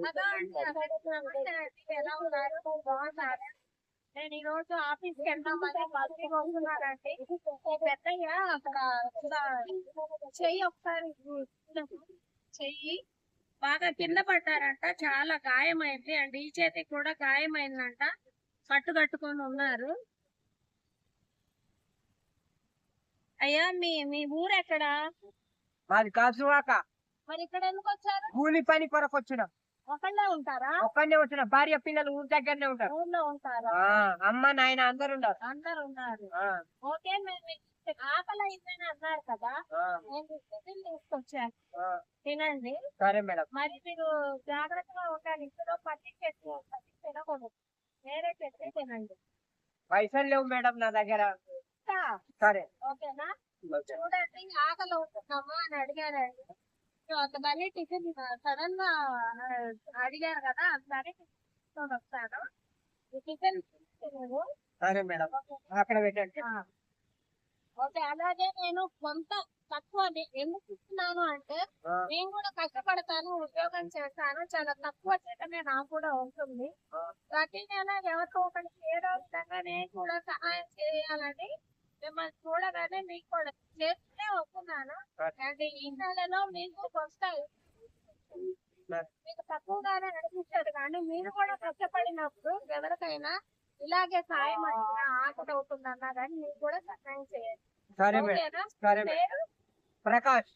కదా అండి, నమస్తే అండి, ఎలా ఉన్నారు? బాగున్నారా? నేను ఈ రోజు ఆఫీస్కి వెళ్దామని బస్సు వస్తున్నానండి. ఈ పెద్దయ్య అక్కడ ఇలా చెయ్యి ఒకసారి చెయ్యి బాగా కింద పడ్డారంట, చాలా గాయమైంది అండ్ ఈ చేతికి కూడా గాయమైందంట. కట్టు కట్టుకొని ఉన్నారు. అయ్యా మీ మీ ఊరు ఎక్కడ? మాది కాసువాక. మరి ఇక్కడ ఎందుకు వచ్చారు? కూలి పని కొరకు వచ్చిన. ఒకళ్ళే ఉంటారా? ఒక్కనే వచ్చిన. భార్య పిల్లలు ఊరి దగ్గరనే ఉంటారు. ఊర్లో ఉంటారా? అమ్మ నాయన అందరు ఉన్నారు. అందరు ఉన్నారు. ఓకే, మేము ఆకలి అయిందని అన్నారు కదా, నేను టిఫిన్ తీసుకొచ్చాను, తినండి. సరే మేడం. మరి మీరు జాగ్రత్తగా ఉండాలి. ఇందులో పచ్చి చెట్టు పచ్చి తినకూడదు, వేరే చెట్టు తినండి. పైసలు లేవు మేడం నా దగ్గర. సరే ఓకేనా? చూడండి, ఆకలి అవుతున్నామా అని అడిగారండి. అందుకని టిఫిన్ సడన్ గా అడిగారు కదా, అందుకని టిఫిన్ వస్తాను. టిఫిన్ తినదు. సరే మేడం, అక్కడ పెట్టండి. ఓకే, అలాగే నేను కొంత తక్కువ ఎందుకు ఇస్తున్నాను అంటే, నేను కూడా కష్టపడతాను, ఉద్యోగం చేస్తాను, చాలా తక్కువ చేయటమే నాకు కూడా ఉంటుంది. ప్రతి నెల ఎవరికో ఒకరికి ఏదో విధంగా నేను కూడా సహాయం చేయాలని మిమ్మల్ని చూడగానే మీకు కూడా చేస్తూనే వస్తున్నాను. అండ్ ఈ నెలలో మీకు వస్తాయి. మీకు తక్కువగానే అనిపిస్తుంది, కానీ మీరు కూడా కష్టపడినప్పుడు ఎవరికైనా ఇలాగే సాయం అడిగినా ఆకలి అవుతుందన్నా కానీ మీరు కూడా సహాయం చేయాలి. సరే మేడం. సరే మేడం. ప్రకాష్.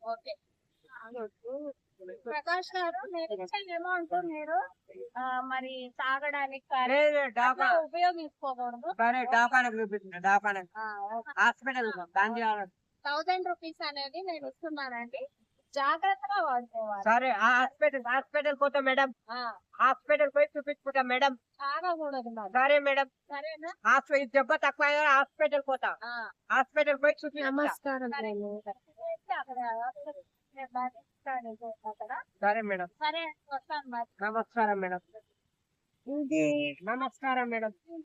ఓకే ప్రకాష్ గారు, నేను ఇచ్చే అమౌంట్ మీరు మరి తాగడానికి ఉపయోగించుకోకూడదు. హాస్పిటల్ 1000 రూపీస్ అనేది నేను ఇస్తున్నానండి, జాగ్రత్తగా వాడుకోవాలి. సరే, హాస్పిటల్ పోతా మేడం. హాస్పిటల్ పోయి చూపించుకుంటా మేడం. తాగకూడదు. సరే మేడం. సరేనా? దెబ్బ తక్కువ హాస్పిటల్ పోతా. హాస్పిటల్ పోయి చూపి. నమస్కారం. సరే మేడం. సరే, వస్తాను మరి. నమస్కారం మేడం. నమస్కారం మేడం.